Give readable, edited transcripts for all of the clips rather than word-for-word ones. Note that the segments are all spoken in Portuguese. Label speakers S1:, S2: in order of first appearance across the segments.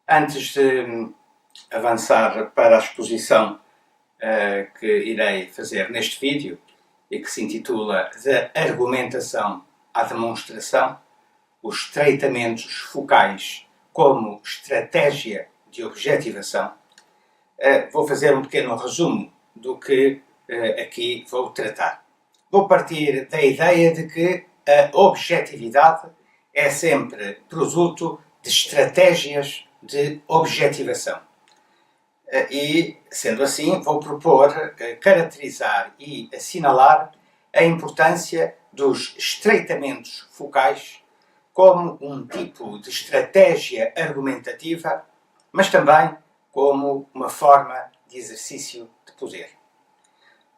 S1: Antes de avançar para a exposição que irei fazer neste vídeo e que se intitula "Da argumentação à demonstração, os estreitamentos focais como estratégia de objetivação", vou fazer um pequeno resumo do que aqui vou tratar. Vou partir da ideia de que a objetividade é sempre produto de estratégias de objetivação. E, sendo assim, vou propor caracterizar e assinalar a importância dos estreitamentos focais como um tipo de estratégia argumentativa, mas também como uma forma de exercício de poder.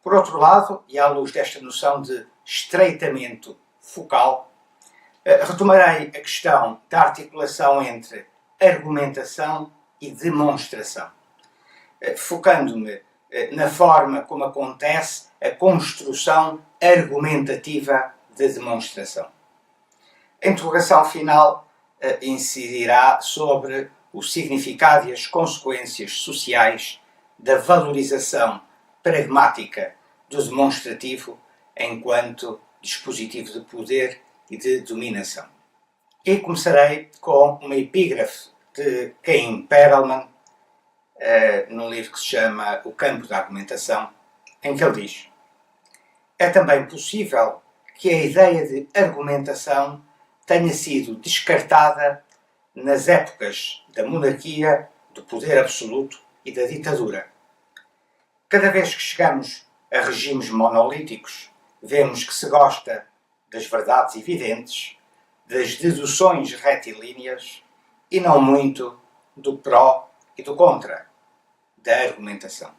S1: Por outro lado, e à luz desta noção de estreitamento focal, retomarei a questão da articulação entre argumentação e demonstração, focando-me na forma como acontece a construção argumentativa da demonstração. A interrogação final incidirá sobre o significado e as consequências sociais da valorização pragmática do demonstrativo enquanto dispositivo de poder e de dominação. E começarei com uma epígrafe de Cain Perelman, num livro que se chama O Campo da Argumentação, em que ele diz: "É também possível que a ideia de argumentação tenha sido descartada nas épocas da monarquia, do poder absoluto e da ditadura. Cada vez que chegamos a regimes monolíticos, vemos que se gosta das verdades evidentes, das deduções retilíneas e não muito do pró e do contra, da argumentação."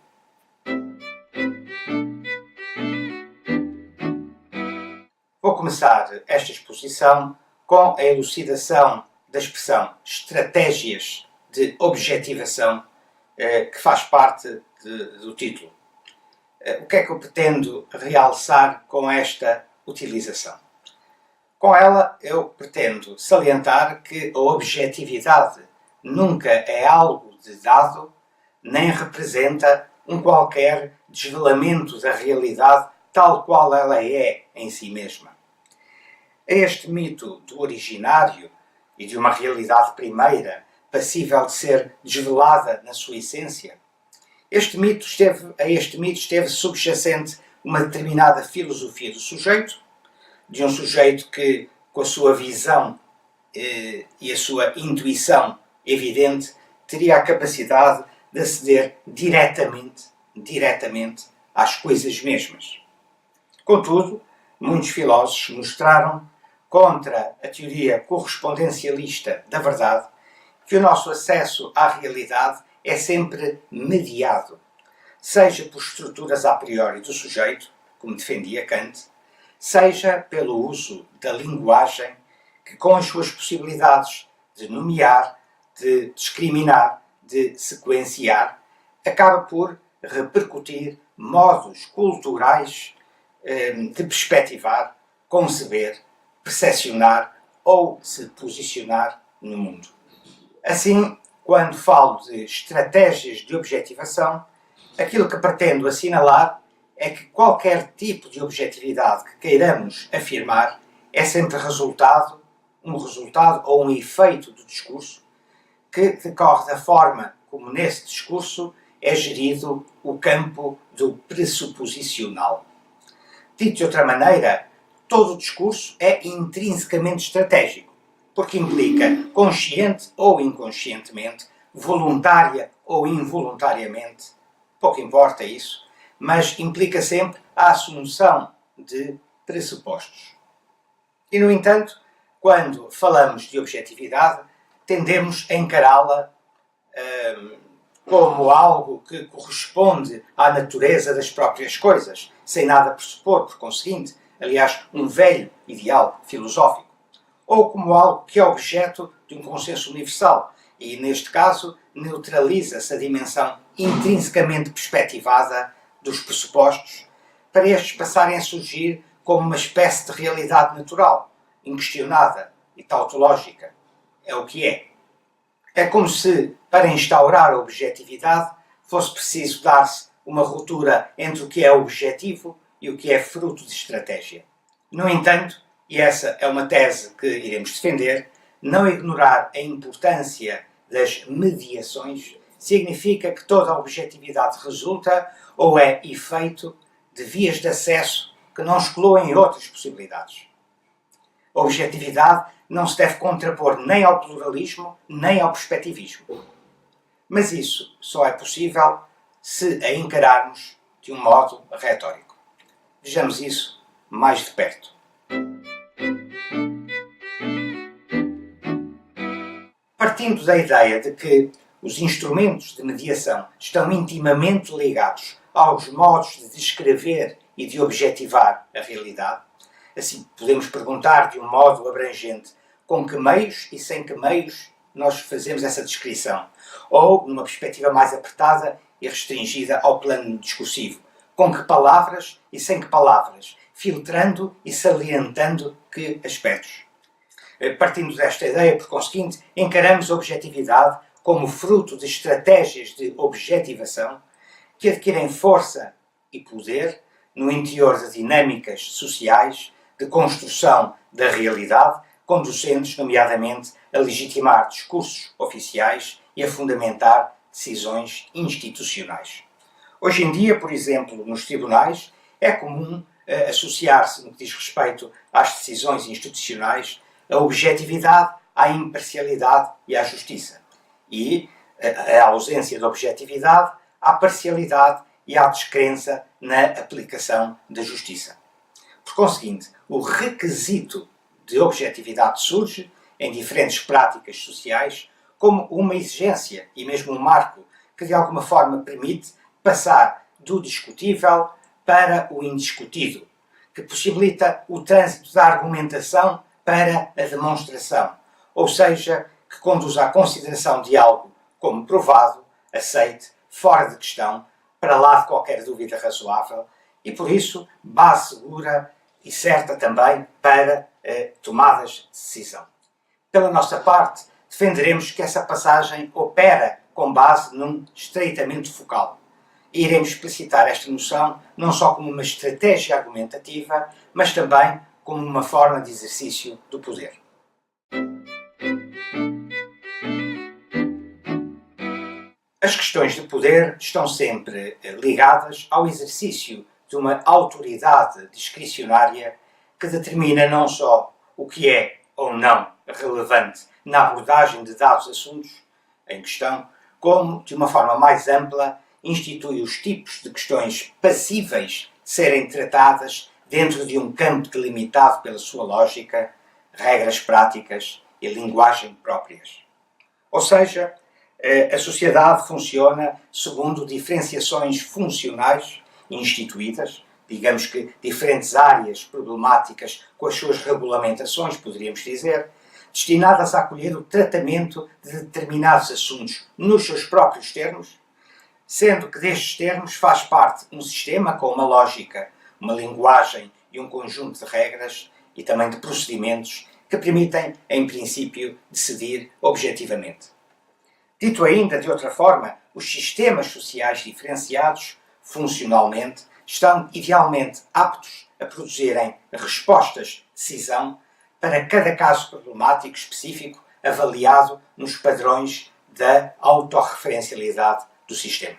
S1: Vou começar esta exposição com a elucidação da expressão estratégias de objetivação, que faz parte do título. O que é que eu pretendo realçar com esta utilização? Com ela, eu pretendo salientar que a objetividade nunca é algo de dado, nem representa um qualquer desvelamento da realidade tal qual ela é em si mesma. É este mito do originário e de uma realidade primeira, passível de ser desvelada na sua essência. A este mito esteve subjacente uma determinada filosofia do sujeito, de um sujeito que, com a sua visão e a sua intuição evidente, teria a capacidade de aceder diretamente às coisas mesmas. Contudo, muitos filósofos mostraram, contra a teoria correspondencialista da verdade, que o nosso acesso à realidade é sempre mediado, seja por estruturas a priori do sujeito, como defendia Kant, seja pelo uso da linguagem que, com as suas possibilidades de nomear, de discriminar, de sequenciar, acaba por repercutir modos culturais de perspectivar, conceber, percepcionar ou se posicionar no mundo. Assim, quando falo de estratégias de objetivação, aquilo que pretendo assinalar é que qualquer tipo de objetividade que queiramos afirmar é sempre um resultado ou um efeito do discurso que decorre da forma como nesse discurso é gerido o campo do pressuposicional. Dito de outra maneira, todo o discurso é intrinsecamente estratégico, porque implica, consciente ou inconscientemente, voluntária ou involuntariamente, pouco importa isso, mas implica sempre a assunção de pressupostos. E, no entanto, quando falamos de objetividade, tendemos a encará-la como algo que corresponde à natureza das próprias coisas, sem nada pressupor, por conseguinte, aliás, um velho ideal filosófico, ou como algo que é objeto de um consenso universal, e, neste caso, neutraliza-se a dimensão intrinsecamente perspectivada dos pressupostos, para estes passarem a surgir como uma espécie de realidade natural, inquestionada e tautológica. É o que é. É como se, para instaurar a objetividade, fosse preciso dar-se uma ruptura entre o que é objetivo e o que é fruto de estratégia. No entanto, e essa é uma tese que iremos defender, não ignorar a importância das mediações significa que toda a objetividade resulta ou é efeito de vias de acesso que não excluem outras possibilidades. A objetividade não se deve contrapor nem ao pluralismo nem ao perspectivismo. Mas isso só é possível se a encararmos de um modo retórico. Vejamos isso mais de perto. Partindo da ideia de que os instrumentos de mediação estão intimamente ligados aos modos de descrever e de objetivar a realidade, assim podemos perguntar de um modo abrangente com que meios e sem que meios nós fazemos essa descrição, ou, numa perspectiva mais apertada e restringida ao plano discursivo, com que palavras e sem que palavras, filtrando e salientando que aspectos. Partindo desta ideia, por conseguinte, encaramos a objetividade como fruto de estratégias de objetivação que adquirem força e poder no interior de dinâmicas sociais de construção da realidade, conducentes, nomeadamente, a legitimar discursos oficiais e a fundamentar decisões institucionais. Hoje em dia, por exemplo, nos tribunais, é comum associar-se, no que diz respeito às decisões institucionais, a objetividade à imparcialidade e à justiça. E a ausência de objetividade à parcialidade e à descrença na aplicação da justiça. Por conseguinte, o requisito de objetividade surge em diferentes práticas sociais como uma exigência e mesmo um marco que de alguma forma permite passar do discutível para o indiscutido, que possibilita o trânsito da argumentação para a demonstração, ou seja, que conduz à consideração de algo como provado, aceite, fora de questão, para lá de qualquer dúvida razoável e, por isso, base segura e certa também para tomadas de decisão. Pela nossa parte, defenderemos que essa passagem opera com base num estreitamento focal. E iremos explicitar esta noção não só como uma estratégia argumentativa, mas também como uma forma de exercício do poder. As questões de poder estão sempre ligadas ao exercício de uma autoridade discricionária que determina não só o que é ou não relevante na abordagem de dados assuntos em questão, como, de uma forma mais ampla, institui os tipos de questões passíveis de serem tratadas dentro de um campo delimitado pela sua lógica, regras práticas e linguagem próprias. Ou seja, a sociedade funciona segundo diferenciações funcionais instituídas, digamos que diferentes áreas problemáticas com as suas regulamentações, poderíamos dizer, destinadas a acolher o tratamento de determinados assuntos nos seus próprios termos, sendo que destes termos faz parte um sistema com uma lógica, uma linguagem e um conjunto de regras e também de procedimentos que permitem, em princípio, decidir objetivamente. Dito ainda de outra forma, os sistemas sociais diferenciados, funcionalmente, estão idealmente aptos a produzirem respostas de decisão para cada caso problemático específico avaliado nos padrões da autorreferencialidade do sistema.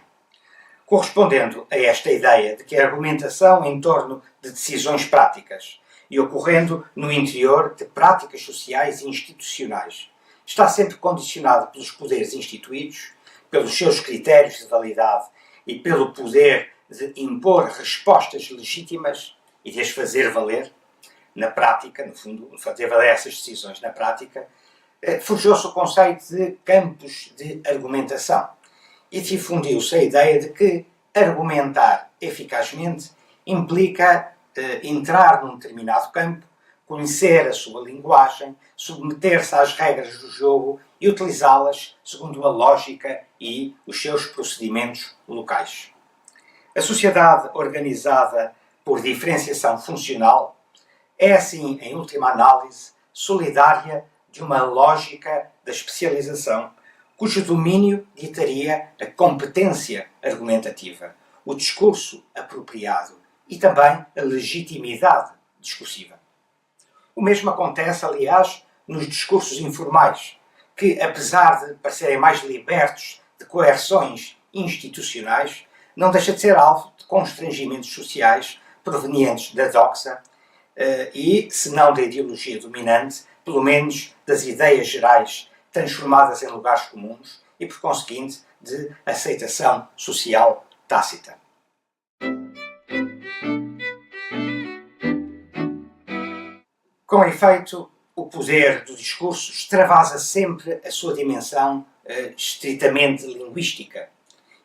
S1: Correspondendo a esta ideia de que a argumentação em torno de decisões práticas e ocorrendo no interior de práticas sociais e institucionais está sempre condicionada pelos poderes instituídos, pelos seus critérios de validade e pelo poder de impor respostas legítimas e de as fazer valer na prática, no fundo, fazer valer essas decisões na prática, forjou-se o conceito de campos de argumentação e difundiu-se a ideia de que argumentar eficazmente implica entrar num determinado campo, conhecer a sua linguagem, submeter-se às regras do jogo e utilizá-las segundo a lógica e os seus procedimentos locais. A sociedade organizada por diferenciação funcional é, assim, em última análise, solidária de uma lógica da especialização, cujo domínio ditaria a competência argumentativa, o discurso apropriado e também a legitimidade discursiva. O mesmo acontece, aliás, nos discursos informais, que, apesar de parecerem mais libertos de coerções institucionais, não deixa de ser alvo de constrangimentos sociais provenientes da doxa e, se não da ideologia dominante, pelo menos das ideias gerais transformadas em lugares comuns e, por conseguinte, de aceitação social tácita. Com efeito, o poder do discurso extravasa sempre a sua dimensão estritamente linguística,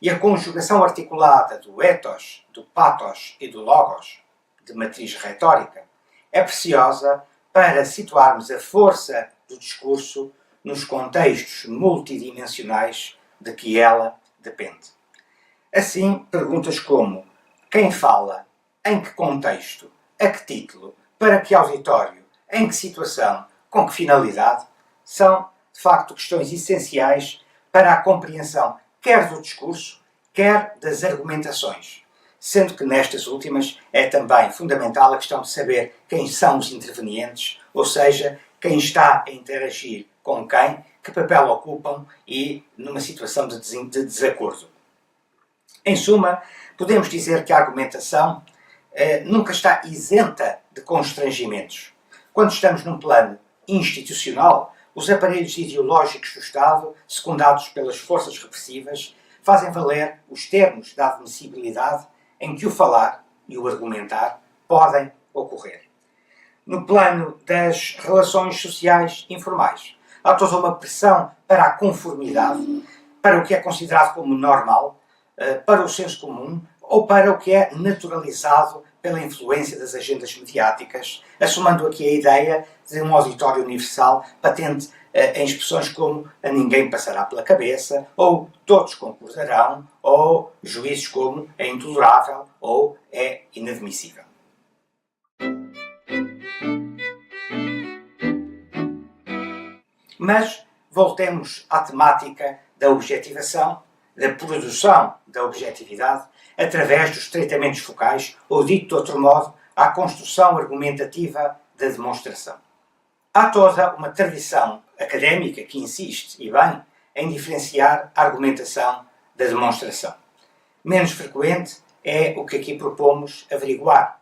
S1: e a conjugação articulada do ethos, do pathos e do logos, de matriz retórica, é preciosa para situarmos a força do discurso nos contextos multidimensionais de que ela depende. Assim, perguntas como: quem fala, em que contexto, a que título, para que auditório, em que situação, com que finalidade, são, de facto, questões essenciais para a compreensão quer do discurso, quer das argumentações, sendo que nestas últimas é também fundamental a questão de saber quem são os intervenientes, ou seja, quem está a interagir com quem, que papel ocupam e numa situação de desacordo. Em suma, podemos dizer que a argumentação nunca está isenta de constrangimentos. Quando estamos num plano institucional, os aparelhos ideológicos do Estado, secundados pelas forças repressivas, fazem valer os termos da admissibilidade em que o falar e o argumentar podem ocorrer. No plano das relações sociais informais, há toda uma pressão para a conformidade, para o que é considerado como normal, para o senso comum ou para o que é naturalizado pela influência das agendas mediáticas, assumando aqui a ideia de um auditório universal patente em expressões como a ninguém passará pela cabeça, ou todos concordarão, ou juízos como é intolerável ou é inadmissível. Mas voltemos à temática da objetivação, da produção da objetividade, através dos tratamentos focais, ou dito de outro modo, à construção argumentativa da demonstração. Há toda uma tradição académica que insiste, e bem, em diferenciar a argumentação da demonstração. Menos frequente é o que aqui propomos averiguar,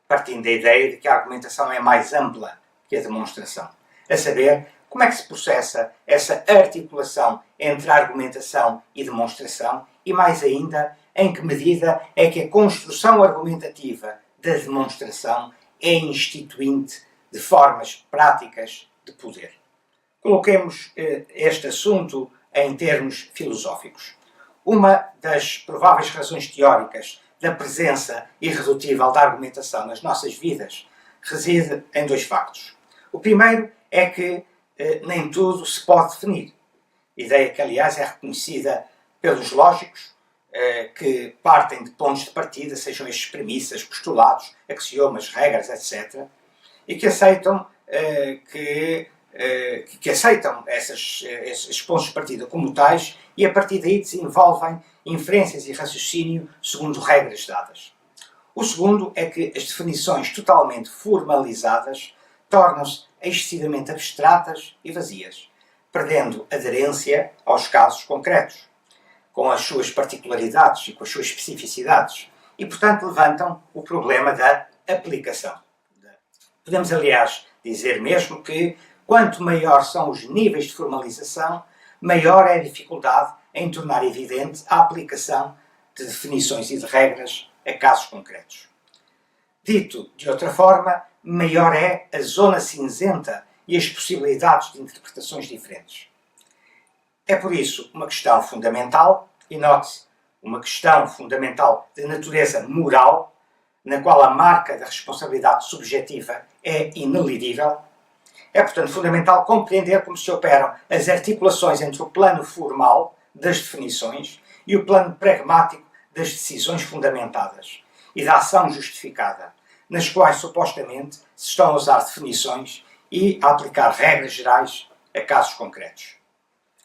S1: partindo da ideia de que a argumentação é mais ampla que a demonstração, a saber, como é que se processa essa articulação entre a argumentação e demonstração e, mais ainda, em que medida é que a construção argumentativa da demonstração é instituinte de formas práticas de poder. Coloquemos este assunto em termos filosóficos. Uma das prováveis razões teóricas da presença irredutível da argumentação nas nossas vidas reside em dois factos. O primeiro é que nem tudo se pode definir. Ideia que, aliás, é reconhecida pelos lógicos, que partem de pontos de partida, sejam estes premissas, postulados, axiomas, regras, etc., e que aceitam esses pontos de partida como tais e a partir daí desenvolvem inferências e raciocínio segundo regras dadas. O segundo é que as definições totalmente formalizadas tornam-se excessivamente abstratas e vazias, perdendo aderência aos casos concretos, com as suas particularidades e com as suas especificidades, e, portanto, levantam o problema da aplicação. Podemos, aliás, dizer mesmo que, quanto maior são os níveis de formalização, maior é a dificuldade em tornar evidente a aplicação de definições e de regras a casos concretos. Dito de outra forma, maior é a zona cinzenta e as possibilidades de interpretações diferentes. É por isso uma questão fundamental, e note-se, uma questão fundamental de natureza moral, na qual a marca da responsabilidade subjetiva é inelidível. É, portanto, fundamental compreender como se operam as articulações entre o plano formal das definições e o plano pragmático das decisões fundamentadas e da ação justificada, nas quais supostamente se estão a usar definições e a aplicar regras gerais a casos concretos.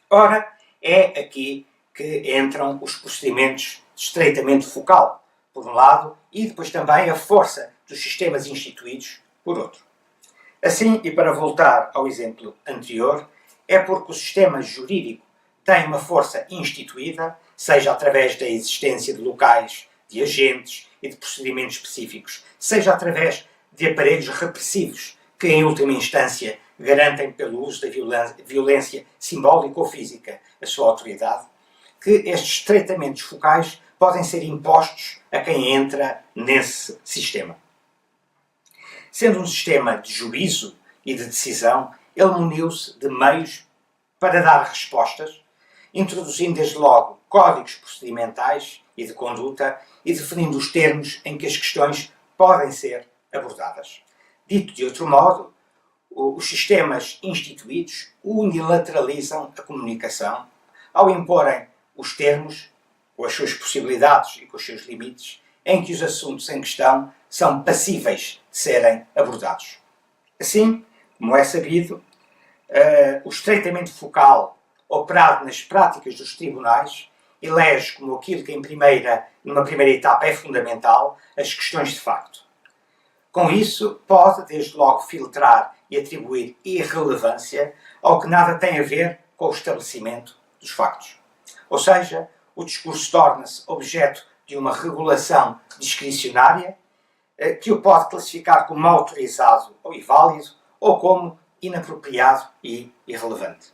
S1: Ora, É aqui que entram os procedimentos de estreitamento focal, por um lado, e depois também a força dos sistemas instituídos, por outro. Assim, e para voltar ao exemplo anterior, é porque o sistema jurídico tem uma força instituída, seja através da existência de locais, de agentes e de procedimentos específicos, seja através de aparelhos repressivos que, em última instância, garantem pelo uso da violência simbólica ou física a sua autoridade, que estes estreitamentos focais podem ser impostos a quem entra nesse sistema. Sendo um sistema de juízo e de decisão, ele muniu-se de meios para dar respostas, introduzindo desde logo códigos procedimentais e de conduta e definindo os termos em que as questões podem ser abordadas. Dito de outro modo, os sistemas instituídos unilateralizam a comunicação ao imporem os termos, com as suas possibilidades e com os seus limites, em que os assuntos em questão são passíveis de serem abordados. Assim, como é sabido, o estreitamento focal operado nas práticas dos tribunais elege como aquilo que numa primeira etapa é fundamental as questões de facto. Com isso, pode desde logo filtrar e atribuir irrelevância ao que nada tem a ver com o estabelecimento dos factos. Ou seja, o discurso torna-se objeto de uma regulação discricionária que o pode classificar como autorizado ou inválido ou como inapropriado e irrelevante.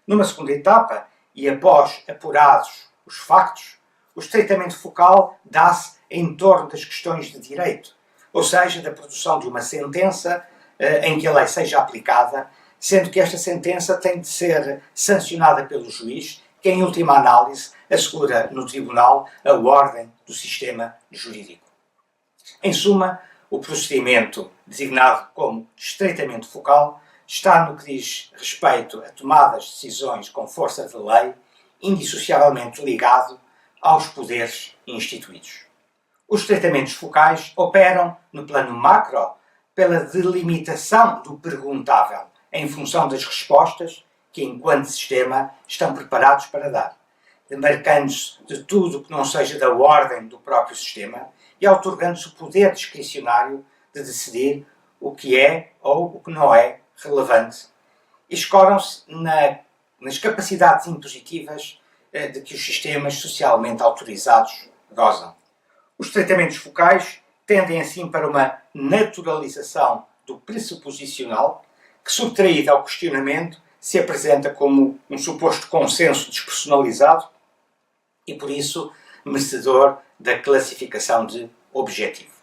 S1: Numa segunda etapa, e após apurados os factos, o estreitamento focal dá-se em torno das questões de direito, ou seja, da produção de uma sentença em que a lei seja aplicada, sendo que esta sentença tem de ser sancionada pelo juiz, que em última análise assegura no tribunal a ordem do sistema jurídico. Em suma, o procedimento designado como estreitamento focal está no que diz respeito a tomadas de decisões com força de lei, indissociavelmente ligado aos poderes instituídos. Os estreitamentos focais operam no plano macro pela delimitação do perguntável em função das respostas que, enquanto sistema, estão preparados para dar, demarcando-se de tudo que não seja da ordem do próprio sistema e outorgando-se o poder discricionário de decidir o que é ou o que não é relevante e escoram-se nas capacidades impositivas de que os sistemas socialmente autorizados gozam. Os tratamentos focais tendem assim para uma naturalização do pressuposicional que, subtraído ao questionamento, se apresenta como um suposto consenso despersonalizado e, por isso, merecedor da classificação de objetivo.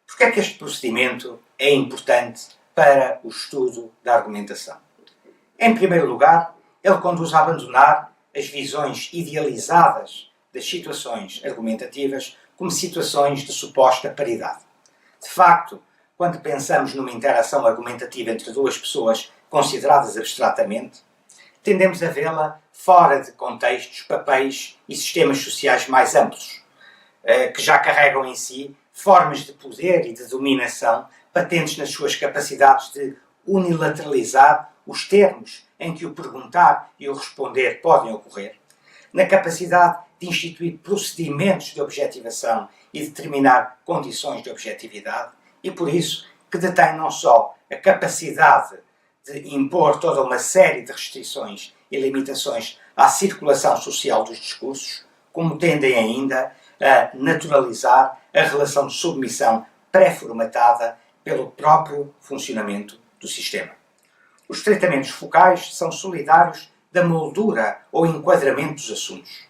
S1: Por que é que este procedimento é importante para o estudo da argumentação? Em primeiro lugar, ele conduz a abandonar as visões idealizadas das situações argumentativas como situações de suposta paridade. De facto, quando pensamos numa interação argumentativa entre duas pessoas consideradas abstratamente, tendemos a vê-la fora de contextos, papéis e sistemas sociais mais amplos, que já carregam em si formas de poder e de dominação patentes nas suas capacidades de unilateralizar os termos em que o perguntar e o responder podem ocorrer, na capacidade de instituir procedimentos de objetivação e determinar condições de objetividade e, por isso, que detém não só a capacidade de impor toda uma série de restrições e limitações à circulação social dos discursos, como tendem ainda a naturalizar a relação de submissão pré-formatada pelo próprio funcionamento do sistema. Os tratamentos focais são solidários da moldura ou enquadramento dos assuntos.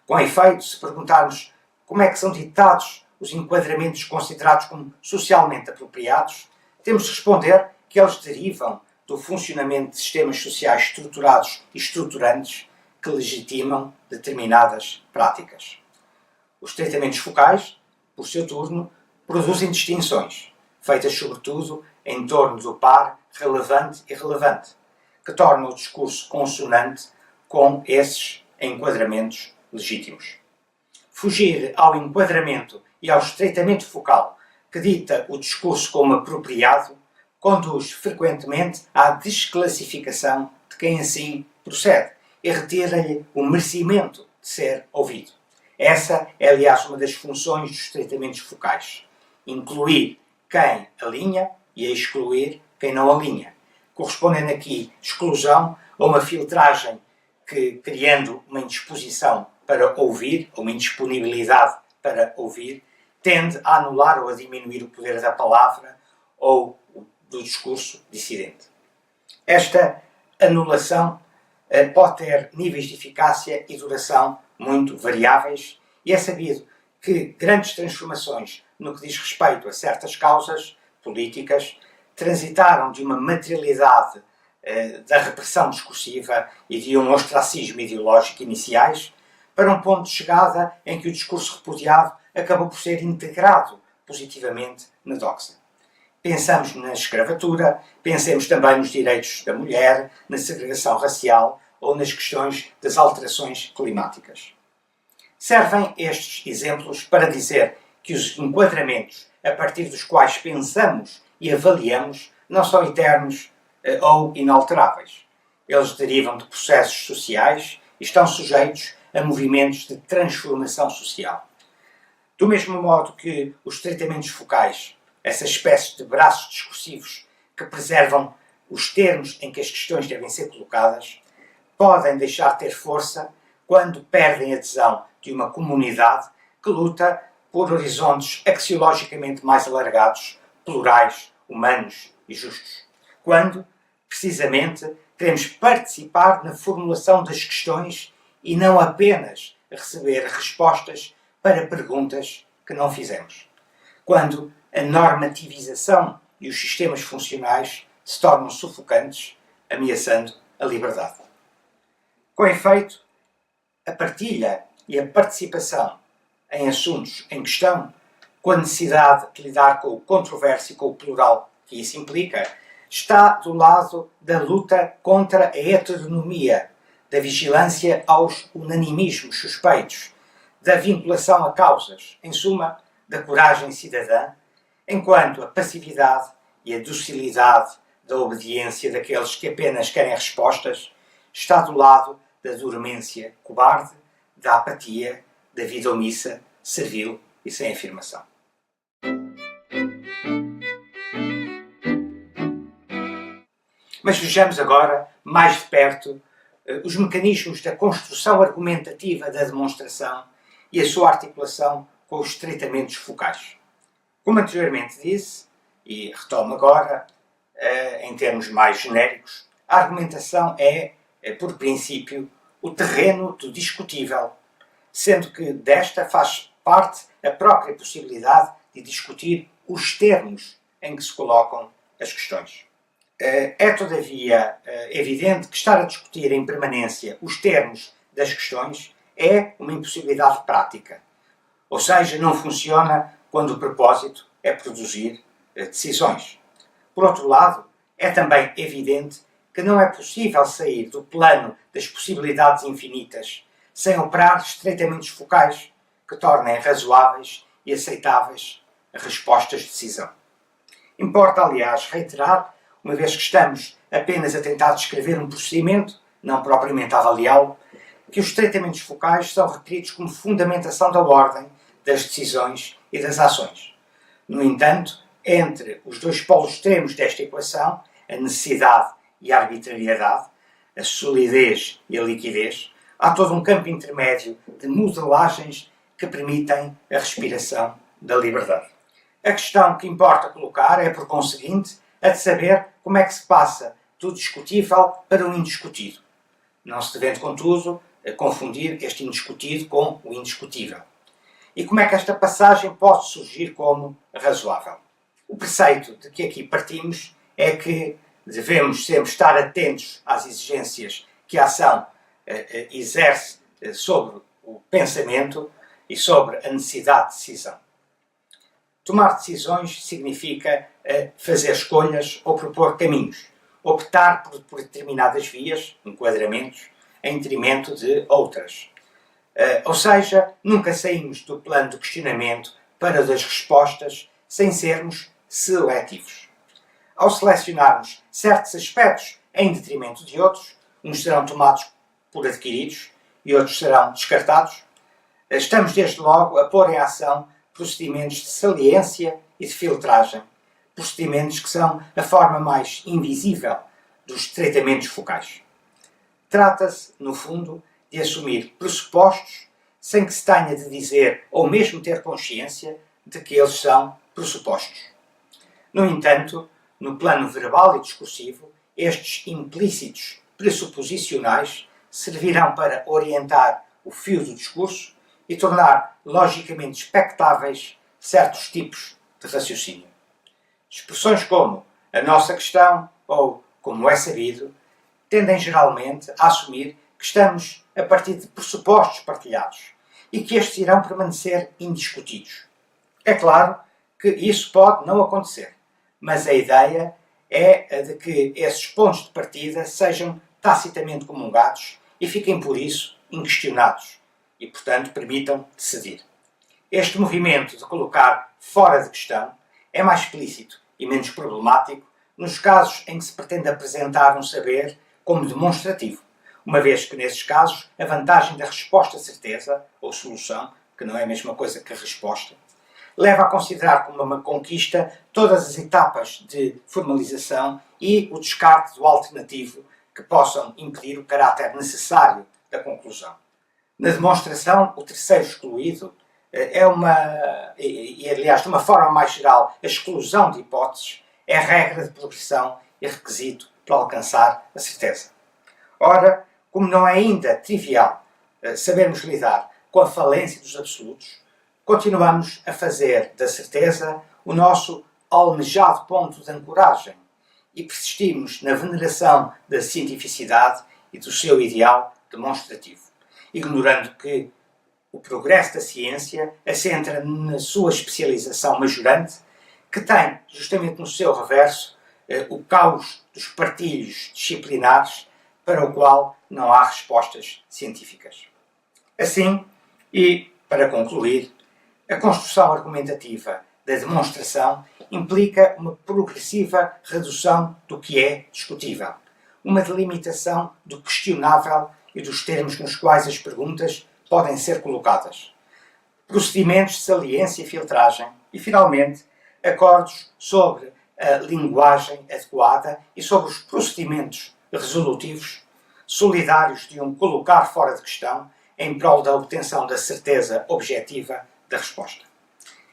S1: Com efeito, se perguntarmos como é que são ditados os enquadramentos considerados como socialmente apropriados, temos de responder que eles derivam do funcionamento de sistemas sociais estruturados e estruturantes que legitimam determinadas práticas. Os tratamentos focais, por seu turno, produzem distinções, feitas sobretudo em torno do par relevante e relevante, que tornam o discurso consonante com esses enquadramentos legítimos. Fugir ao enquadramento e ao estreitamento focal que dita o discurso como apropriado conduz frequentemente à desclassificação de quem assim procede e retira-lhe o merecimento de ser ouvido. Essa é, aliás, uma das funções dos tratamentos focais. Incluir quem alinha e excluir quem não alinha. Correspondendo aqui exclusão a uma filtragem que, criando uma indisposição para ouvir, ou uma indisponibilidade para ouvir, tende a anular ou a diminuir o poder da palavra ou do discurso dissidente. Esta anulação pode ter níveis de eficácia e duração muito variáveis e é sabido que grandes transformações no que diz respeito a certas causas políticas transitaram de uma materialidade da repressão discursiva e de um ostracismo ideológico iniciais para um ponto de chegada em que o discurso repudiado acabou por ser integrado positivamente na doxa. Pensamos na escravatura, pensemos também nos direitos da mulher, na segregação racial ou nas questões das alterações climáticas. Servem estes exemplos para dizer que os enquadramentos a partir dos quais pensamos e avaliamos não são eternos ou inalteráveis. Eles derivam de processos sociais e estão sujeitos a movimentos de transformação social. Do mesmo modo que os tratamentos focais, essa espécie de braços discursivos que preservam os termos em que as questões devem ser colocadas, podem deixar de ter força quando perdem a adesão de uma comunidade que luta por horizontes axiologicamente mais alargados, plurais, humanos e justos. Quando, precisamente, queremos participar na formulação das questões e não apenas receber respostas para perguntas que não fizemos. Quando a normativização e os sistemas funcionais se tornam sufocantes, ameaçando a liberdade. Com efeito, a partilha e a participação em assuntos em questão, com a necessidade de lidar com o controverso e com o plural que isso implica, está do lado da luta contra a heteronomia, da vigilância aos unanimismos suspeitos, da vinculação a causas, em suma, da coragem cidadã, enquanto a passividade e a docilidade da obediência daqueles que apenas querem respostas está do lado da dormência cobarde, da apatia, da vida omissa, servil e sem afirmação. Mas vejamos agora, mais de perto, os mecanismos da construção argumentativa da demonstração e a sua articulação com os tratamentos focais. Como anteriormente disse, e retomo agora, em termos mais genéricos, a argumentação é, por princípio, o terreno do discutível, sendo que desta faz parte a própria possibilidade de discutir os termos em que se colocam as questões. É, todavia, evidente que estar a discutir em permanência os termos das questões é uma impossibilidade prática. Ou seja, não funciona quando o propósito é produzir decisões. Por outro lado, é também evidente que não é possível sair do plano das possibilidades infinitas sem operar estreitamentos focais que tornem razoáveis e aceitáveis as respostas de decisão. Importa, aliás, reiterar, uma vez que estamos apenas a tentar descrever um procedimento, não propriamente a avaliá-lo, que os tratamentos focais são requeridos como fundamentação da ordem das decisões e das ações. No entanto, entre os dois polos extremos desta equação, a necessidade e a arbitrariedade, a solidez e a liquidez, há todo um campo intermédio de modelagens que permitem a respiração da liberdade. A questão que importa colocar é, por conseguinte, a de saber como é que se passa do discutível para o indiscutido. Não se devendo, contudo, confundir este indiscutido com o indiscutível. E como é que esta passagem pode surgir como razoável? O preceito de que aqui partimos é que devemos sempre estar atentos às exigências que a ação exerce sobre o pensamento e sobre a necessidade de decisão. Tomar decisões significa fazer escolhas ou propor caminhos, optar por determinadas vias, enquadramentos, em detrimento de outras. Ou seja, nunca saímos do plano do questionamento para das respostas sem sermos seletivos. Ao selecionarmos certos aspectos em detrimento de outros, uns serão tomados por adquiridos e outros serão descartados, estamos desde logo a pôr em ação procedimentos de saliência e de filtragem, procedimentos que são a forma mais invisível dos tratamentos focais. Trata-se, no fundo, de assumir pressupostos sem que se tenha de dizer ou mesmo ter consciência de que eles são pressupostos. No entanto, no plano verbal e discursivo, estes implícitos pressuposicionais servirão para orientar o fio do discurso e tornar logicamente expectáveis certos tipos de raciocínio. Expressões como a nossa questão ou como é sabido tendem geralmente a assumir que estamos a partir de pressupostos partilhados e que estes irão permanecer indiscutidos. É claro que isso pode não acontecer, mas a ideia é a de que esses pontos de partida sejam tacitamente comungados e fiquem por isso inquestionados e, portanto, permitam decidir. Este movimento de colocar fora de questão é mais explícito e menos problemático nos casos em que se pretende apresentar um saber como demonstrativo, uma vez que, nesses casos, a vantagem da resposta-certeza, ou solução, que não é a mesma coisa que a resposta, leva a considerar como uma conquista todas as etapas de formalização e o descarte do alternativo que possam impedir o caráter necessário da conclusão. Na demonstração, o terceiro excluído aliás, de uma forma mais geral, a exclusão de hipóteses é regra de progressão e requisito para alcançar a certeza. Ora, como não é ainda trivial sabermos lidar com a falência dos absolutos, continuamos a fazer da certeza o nosso almejado ponto de ancoragem e persistimos na veneração da cientificidade e do seu ideal demonstrativo, ignorando que o progresso da ciência assenta na sua especialização majorante, que tem, justamente no seu reverso, o caos dos partilhos disciplinares para o qual não há respostas científicas. Assim, e para concluir, a construção argumentativa da demonstração implica uma progressiva redução do que é discutível, uma delimitação do questionável e dos termos nos quais as perguntas podem ser colocadas, procedimentos de saliência e filtragem e, finalmente, acordos sobre a linguagem adequada e sobre os procedimentos resolutivos solidários de um colocar fora de questão em prol da obtenção da certeza objetiva da resposta.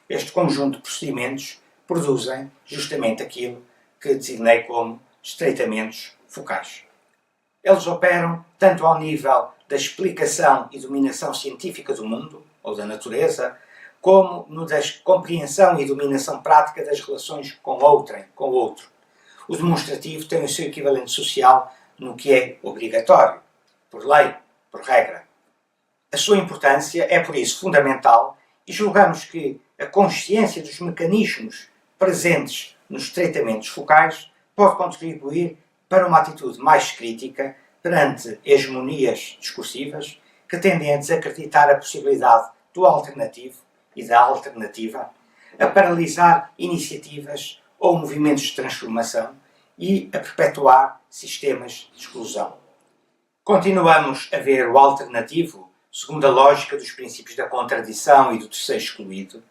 S1: Este conjunto de procedimentos produzem justamente aquilo que designei como estreitamentos focais. Eles operam tanto ao nível da explicação e dominação científica do mundo, ou da natureza, como no da compreensão e dominação prática das relações com outrem, com o outro. O demonstrativo tem o seu equivalente social no que é obrigatório, por lei, por regra. A sua importância é, por isso, fundamental e julgamos que a consciência dos mecanismos presentes nos tratamentos focais pode contribuir para uma atitude mais crítica perante hegemonias discursivas que tendem a desacreditar a possibilidade do alternativo e da alternativa, a paralisar iniciativas ou movimentos de transformação e a perpetuar sistemas de exclusão. Continuamos a ver o alternativo segundo a lógica dos princípios da contradição e do terceiro excluído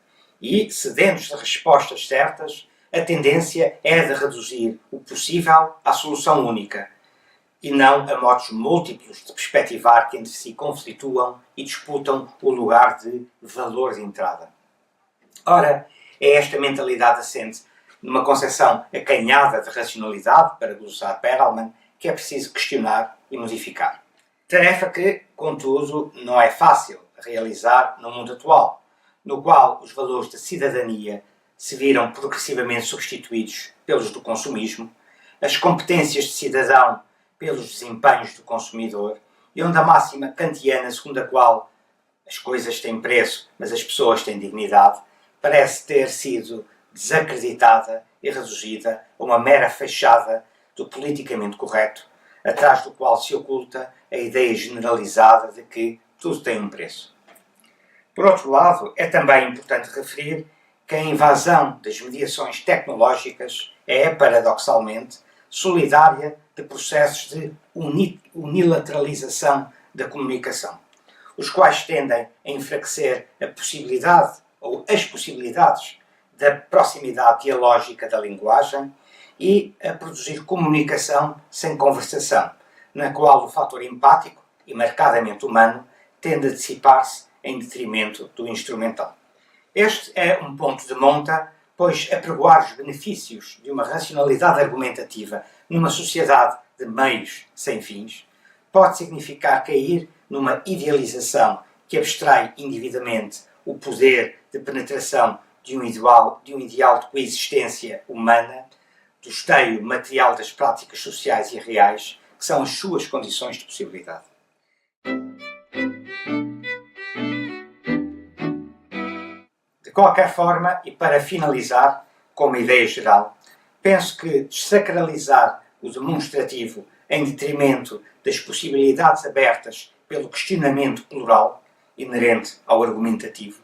S1: e, cedendo de respostas certas, a tendência é de reduzir o possível à solução única e não a modos múltiplos de perspectivar que entre si conflituam e disputam o lugar de valor de entrada. Ora, é esta mentalidade assente numa concepção acanhada de racionalidade, para glosar Perelman, que é preciso questionar e modificar. Tarefa que, contudo, não é fácil realizar no mundo atual, no qual os valores da cidadania se viram progressivamente substituídos pelos do consumismo, as competências de cidadão pelos desempenhos do consumidor, e onde a máxima kantiana segundo a qual as coisas têm preço, mas as pessoas têm dignidade, parece ter sido desacreditada e reduzida a uma mera fachada do politicamente correto, atrás do qual se oculta a ideia generalizada de que tudo tem um preço. Por outro lado, é também importante referir que a invasão das mediações tecnológicas é, paradoxalmente, solidária de processos de unilateralização da comunicação, os quais tendem a enfraquecer a possibilidade ou as possibilidades da proximidade dialógica da linguagem e a produzir comunicação sem conversação, na qual o fator empático e marcadamente humano tende a dissipar-se em detrimento do instrumental. Este é um ponto de monta, pois apregoar os benefícios de uma racionalidade argumentativa numa sociedade de meios sem fins pode significar cair numa idealização que abstrai indevidamente o poder de penetração de um ideal de coexistência humana, do esteio material das práticas sociais e reais, que são as suas condições de possibilidade. De qualquer forma, e para finalizar, como ideia geral, penso que desacralizar o demonstrativo em detrimento das possibilidades abertas pelo questionamento plural, inerente ao argumentativo,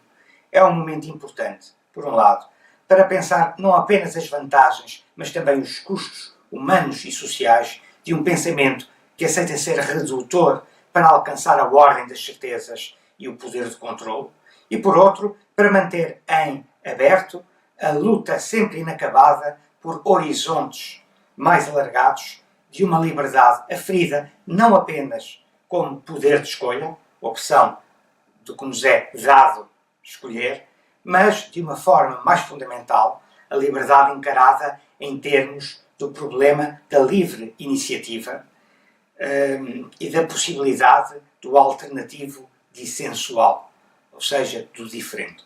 S1: é um momento importante, por um lado, para pensar não apenas as vantagens, mas também os custos humanos e sociais de um pensamento que aceita ser redutor para alcançar a ordem das certezas e o poder de controle, e por outro, para manter em aberto a luta sempre inacabada por horizontes mais alargados de uma liberdade aferida não apenas como poder de escolha, opção do que nos é dado escolher, mas de uma forma mais fundamental, a liberdade encarada em termos do problema da livre iniciativa e da possibilidade do alternativo dissensual, ou seja, do diferente.